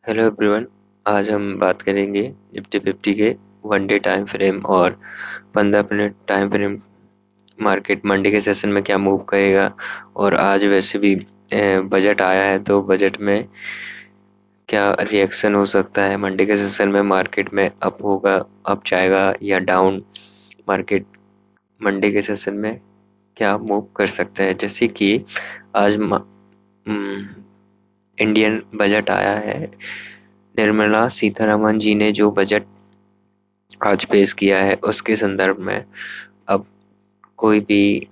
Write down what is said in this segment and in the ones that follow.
Hello everyone. आज हम बात करेंगे निफ्टी 50 के वन डे टाइम फ्रेम और 15 minute time frame. Market Monday के सेशन में क्या मूव करेगा, और आज वैसे भी बजट आया है तो बजट में क्या रिएक्शन हो सकता है। मंडे के सेशन में मार्केट में अप होगा, अप जाएगा या डाउन। मार्केट मंडे के सेशन में क्या मूव कर सकता है, जैसे कि आज इंडियन बजट आया है। निर्मला सीतारमन जी ने जो बजट आज पेश किया है उसके संदर्भ में अब कोई भी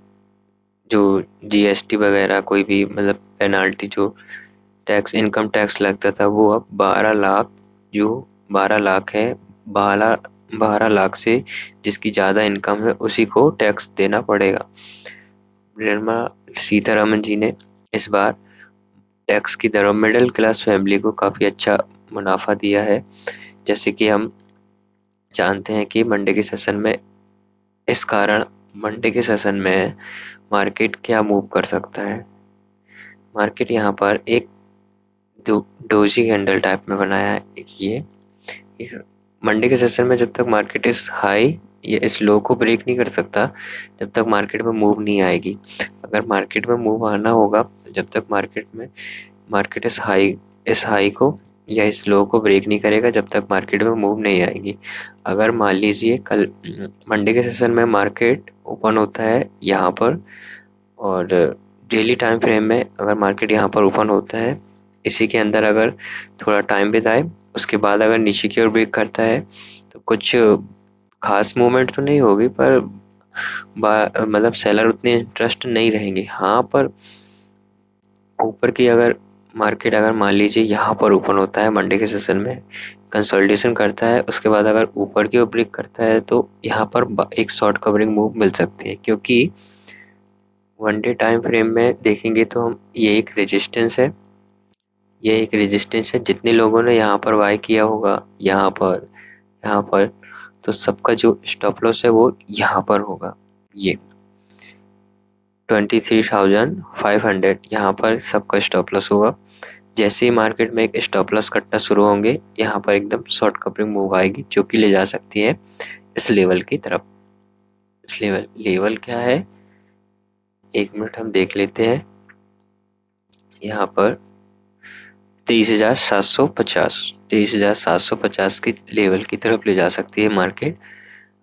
जो जीएसटी वगैरह कोई भी मतलब पेनाल्टी जो टैक्स इनकम टैक्स लगता था वो अब 12 लाख, जो 12 लाख है, 12 12 लाख से जिसकी ज़्यादा इनकम है उसी को टैक्स देना पड़ेगा। निर्मला सीतारमन जी ने इस बार टैक्स की दरों मिडिल क्लास फैमिली को काफ़ी अच्छा मुनाफा दिया है। जैसे कि हम जानते हैं कि मंडे के सेशन में इस कारण मंडे के सेशन में मार्केट क्या मूव कर सकता है। मार्केट यहाँ पर एक डोजी कैंडल टाइप में बनाया है। एक मंडे के सेशन में जब तक मार्केट इस हाई या इस लो को ब्रेक नहीं कर सकता जब तक मार्केट में मूव नहीं आएगी। अगर मार्केट में मूव आना होगा तो जब तक मार्केट इस हाई को या इस लो को ब्रेक नहीं करेगा जब तक मार्केट में मूव नहीं आएगी। अगर मान लीजिए कल मंडे के सेशन में मार्केट ओपन होता है यहाँ पर, और डेली टाइम फ्रेम में अगर मार्केट यहाँ पर ओपन होता है, इसी के अंदर अगर थोड़ा टाइम बिताए उसके बाद अगर नीचे की ओर ब्रेक करता है तो कुछ खास मूवमेंट तो नहीं होगी, पर मतलब सेलर उतने इंटरेस्ट नहीं रहेंगे। हाँ, पर ऊपर की अगर मार्केट अगर मान लीजिए यहाँ पर ओपन होता है मंडे के सेशन में, कंसोलिडेशन करता है, उसके बाद अगर ऊपर की ओर ब्रेक करता है तो यहाँ पर एक शॉर्ट कवरिंग मूव मिल सकती है। क्योंकि वन डे टाइम फ्रेम में देखेंगे तो हम ये एक रेजिस्टेंस है जितने लोगों ने यहाँ पर बाय किया होगा यहाँ पर तो सबका जो स्टॉप लॉस है वो यहाँ पर होगा। ये 23,500 यहाँ पर सबका स्टॉप लॉस होगा। जैसे ही मार्केट में एक स्टॉप लॉस कटना शुरू होंगे यहाँ पर एकदम शॉर्ट कवरिंग मूव आएगी जो कि ले जा सकती है इस लेवल की तरफ। इस लेवल क्या है, एक मिनट हम देख लेते हैं। यहाँ पर 23,750 की लेवल की तरफ ले जा सकती है मार्केट।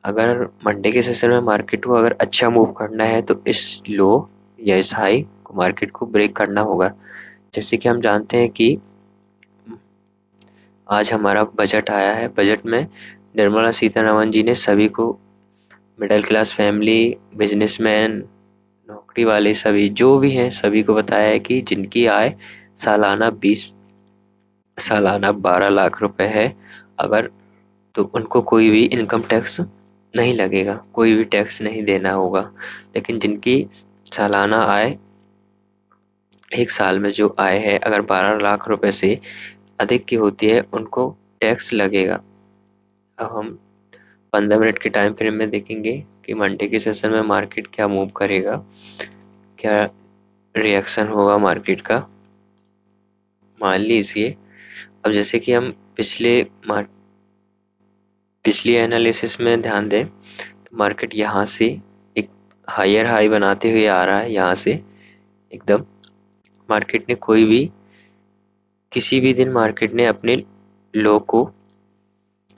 अगर मंडे के सेशन में मार्केट को अगर अच्छा मूव करना है तो इस लो या इस हाई को मार्केट को ब्रेक करना होगा। जैसे कि हम जानते हैं कि आज हमारा बजट आया है। बजट में निर्मला सीतारमन जी ने सभी को, मिडिल क्लास फैमिली, बिजनेसमैन, नौकरी वाले, सभी जो भी हैं सभी को बताया है कि जिनकी आय सालाना 12 लाख रुपए है, अगर तो उनको कोई भी इनकम टैक्स नहीं लगेगा, कोई भी टैक्स नहीं देना होगा। लेकिन जिनकी सालाना आय, एक साल में जो आय है अगर 12 लाख रुपए से अधिक की होती है उनको टैक्स लगेगा। अब हम 15 मिनट के टाइम फ्रेम में देखेंगे कि मंडे के सेशन में मार्केट क्या मूव करेगा, क्या रिएक्शन होगा मार्केट का। मान लीजिए अब जैसे कि हम पिछली एनालिसिस में ध्यान दें तो मार्केट यहाँ से एक हायर हाई बनाते हुए आ रहा है। यहाँ से एकदम मार्केट ने किसी भी दिन मार्केट ने अपने लो को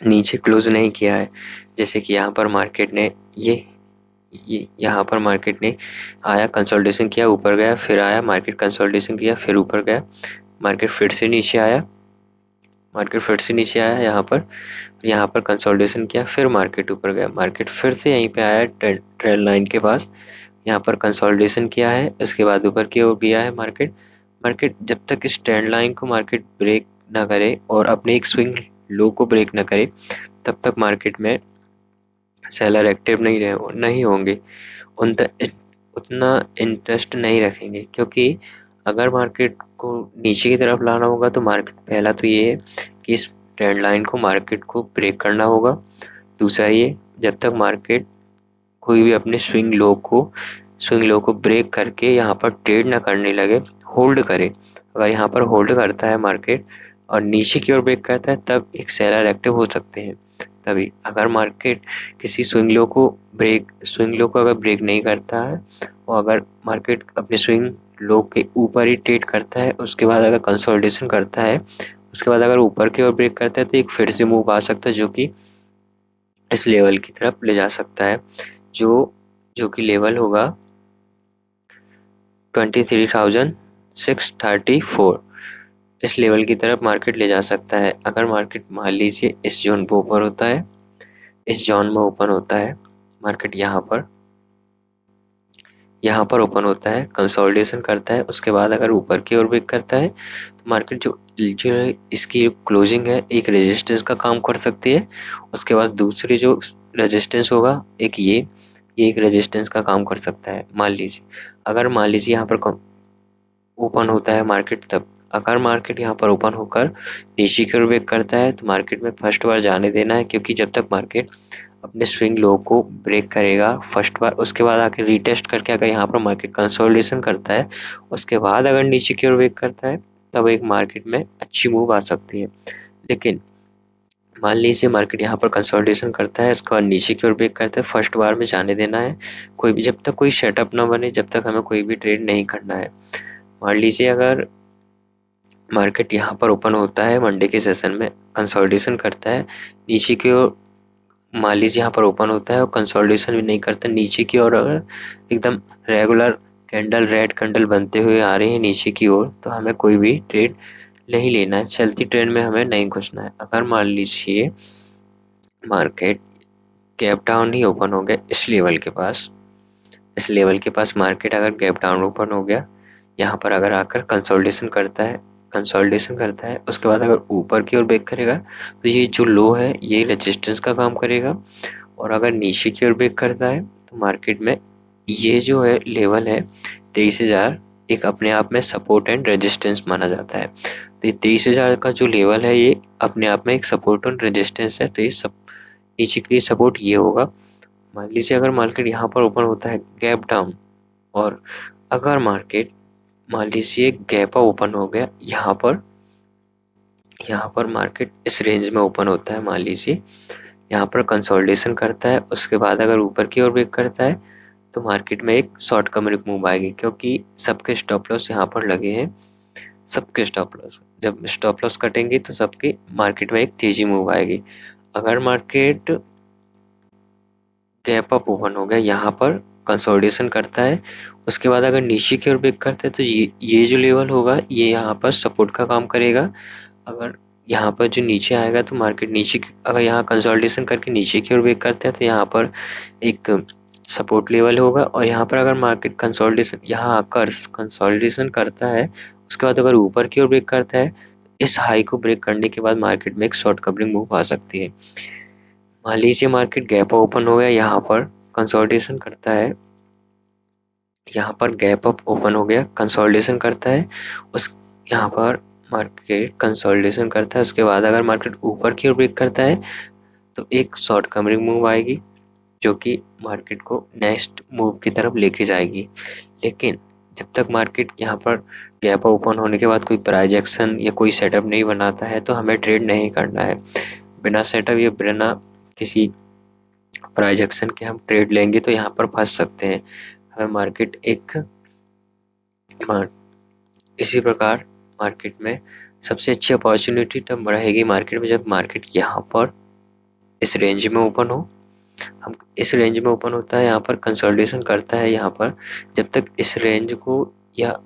नीचे क्लोज नहीं किया है। जैसे कि यहाँ पर मार्केट ने यहाँ पर मार्केट ने आया, कंसोलिडेशन किया, ऊपर गया, फिर आया, मार्केट कंसोलिडेशन किया, फिर ऊपर गया, मार्केट फिर से नीचे आया यहाँ पर कंसोलिडेशन किया, फिर मार्केट ऊपर गया, मार्केट फिर से यहीं पे आया ट्रेंड लाइन के पास, यहाँ पर कंसोलिडेशन किया है, उसके बाद ऊपर की ओर गया है मार्केट। मार्केट जब तक इस ट्रेंड लाइन को मार्केट ब्रेक ना करे और अपने एक स्विंग लो को ब्रेक ना करे तब तक मार्केट में सेलर एक्टिव नहीं होंगे, उन उतना इंटरेस्ट नहीं रखेंगे। क्योंकि अगर मार्केट को नीचे की तरफ लाना होगा तो मार्केट, पहला तो ये है कि इस ट्रेंड लाइन को मार्केट को ब्रेक करना होगा। दूसरा ये, जब तक मार्केट कोई भी अपने स्विंग लो को ब्रेक करके यहाँ पर ट्रेड ना करने लगे, होल्ड करे। अगर यहाँ पर होल्ड करता है मार्केट और नीचे की ओर ब्रेक करता है तब एक सेलर एक्टिव हो सकते हैं। तभी अगर मार्केट किसी स्विंग लो को अगर ब्रेक नहीं करता है और अगर मार्केट अपने स्विंग लो के ऊपर ही ट्रेड करता है, उसके बाद अगर कंसोलिडेशन करता है, उसके बाद अगर ऊपर की ओर ब्रेक करता है तो एक फिर से मूव आ सकता है जो कि इस लेवल की तरफ ले जा सकता है, जो जो कि लेवल होगा 23,634। इस लेवल की तरफ मार्केट ले जा सकता है। अगर मार्केट मान लीजिए इस जोन पर ऊपर होता है, इस जोन में ओपन होता है, मार्केट यहाँ पर ओपन होता है, कंसोलिडेशन करता है, उसके बाद अगर ऊपर की ओर ब्रेक करता है तो मार्केट जो इसकी क्लोजिंग है एक रेजिस्टेंस का काम कर सकती है। उसके बाद दूसरी जो रेजिस्टेंस होगा एक ये एक रेजिस्टेंस का काम कर सकता है। मान लीजिए यहाँ पर ओपन होता है मार्केट, तब अगर मार्केट यहाँ पर ओपन होकर नीचे की ओर ब्रेक करता है तो मार्केट में फर्स्ट बार जाने देना है, क्योंकि जब तक मार्केट अपने स्विंग लो को ब्रेक करेगा फर्स्ट बार, उसके बाद आके रीटेस्ट करके अगर यहाँ पर मार्केट कंसोलिडेशन करता है, उसके बाद अगर नीचे की ओर ब्रेक करता है तब एक मार्केट में अच्छी मूव आ सकती है। लेकिन मान लीजिए मार्केट यहाँ पर कंसोलिडेशन करता है, इसके बाद नीचे की ओर ब्रेक करता है, फर्स्ट बार में जाने देना है। कोई भी जब तक कोई सेटअप ना बने जब तक हमें कोई भी ट्रेड नहीं करना है। मान लीजिए अगर मार्केट यहाँ पर ओपन होता है मंडे के सेशन में, कंसोलिडेशन करता है नीचे की ओर, मान लीजिए यहाँ पर ओपन होता है और कंसोलिडेशन भी नहीं करता नीचे की ओर, अगर एकदम रेगुलर कैंडल रेड कैंडल बनते हुए आ रही है नीचे की ओर, तो हमें कोई भी ट्रेड नहीं लेना है, चलती ट्रेंड में हमें नहीं घुसना है। अगर मान लीजिए मार्केट गैप डाउन ही ओपन हो गया इस लेवल के पास मार्केट अगर गैप डाउन ओपन हो गया, यहाँ पर अगर आकर कंसोलिडेशन करता है, उसके बाद अगर ऊपर की ओर ब्रेक करेगा तो ये जो लो है ये रेजिस्टेंस का काम करेगा। और अगर नीचे की ओर ब्रेक करता है तो मार्केट में ये जो है लेवल है 23,000, एक अपने आप में सपोर्ट एंड रेजिस्टेंस माना जाता है। तो ये 23,000 का जो लेवल है ये अपने आप में एक सपोर्ट एंड रेजिस्टेंस है। तो ये सब नीचे के लिए सपोर्ट ये होगा। मान लीजिए अगर मार्केट यहाँ पर ओपन होता है गैप डाउन, और अगर मार्केट मान लीजिए गैप ओपन हो गया यहाँ पर मार्केट इस रेंज में ओपन होता है, मान लीजिए यहाँ पर कंसोलिडेशन करता है, उसके बाद अगर ऊपर की ओर ब्रेक करता है तो मार्केट में एक शॉर्ट कवरिंग मूव आएगी, क्योंकि सबके स्टॉप लॉस यहाँ पर लगे हैं। सबके स्टॉप लॉस जब स्टॉप लॉस कटेंगे तो सबकी मार्केट में एक तेजी मूव आएगी। अगर मार्केट गैप अप ओपन हो गया, यहाँ पर कंसोलिडेशन करता है, उसके बाद अगर नीचे की ओर ब्रेक करता है तो ये जो लेवल होगा ये यहाँ पर सपोर्ट का काम करेगा। अगर यहाँ पर जो नीचे आएगा तो मार्केट अगर यहाँ कंसोलिडेशन करके नीचे की ओर ब्रेक करता है तो यहाँ पर एक सपोर्ट लेवल होगा। और यहाँ पर अगर मार्केट कंसोलिडेशन यहाँ आकर कंसोलिडेशन करता है, उसके बाद अगर ऊपर की ओर ब्रेक करता है, इस हाई को ब्रेक करने के बाद मार्केट में एक शॉर्ट कवरिंग मूव आ सकती है। मान लीजिए मार्केट गैप ओपन हो गया, यहाँ पर कंसोलिडेशन करता है, यहाँ पर गैप अप ओपन हो गया, कंसोलिडेशन करता है, उस यहाँ पर मार्केट कंसोलिडेशन करता है, उसके बाद अगर मार्केट ऊपर की ओर ब्रेक करता है तो एक शॉर्ट कवरिंग मूव आएगी जो कि मार्केट को नेक्स्ट मूव की तरफ लेके जाएगी। लेकिन जब तक मार्केट यहाँ पर गैप ओपन होने के बाद कोई प्राइस एक्शन या कोई सेटअप नहीं बनाता है तो हमें ट्रेड नहीं करना है। बिना सेटअप या बिना किसी प्राइस एक्शन के हम ट्रेड लेंगे तो यहाँ पर फंस सकते हैं। हमें इसी प्रकार मार्केट में सबसे अच्छी अपॉर्चुनिटी तब रहेगी मार्केट में जब मार्केट यहाँ पर इस रेंज में ओपन हो। हम इस रेंज में ओपन होता है, यहाँ पर कंसोलिडेशन करता है, यहाँ पर जब तक इस रेंज को या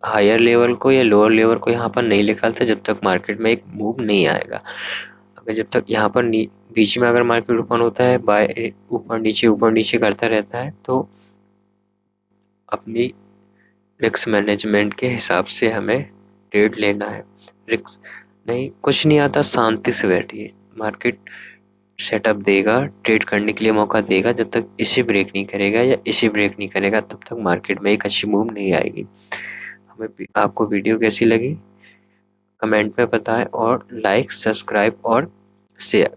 हायर लेवल को या लोअर लेवल को यहाँ पर नहीं निकालता जब तक मार्केट में एक मूव नहीं आएगा। अगर जब तक यहाँ पर बीच में अगर मार्केट ओपन होता है बाय ऊपर नीचे करता रहता है तो अपनी रिस्क मैनेजमेंट के हिसाब से हमें ट्रेड लेना है। रिस्क नहीं, कुछ नहीं आता, शांति से बैठिए, मार्केट सेटअप देगा, ट्रेड करने के लिए मौका देगा। जब तक इसे ब्रेक नहीं करेगा या इसे ब्रेक नहीं करेगा तब तक मार्केट में एक अच्छी मूव नहीं आएगी। हमें आपको वीडियो कैसी लगी कमेंट में बताएं, और लाइक सब्सक्राइब और शेयर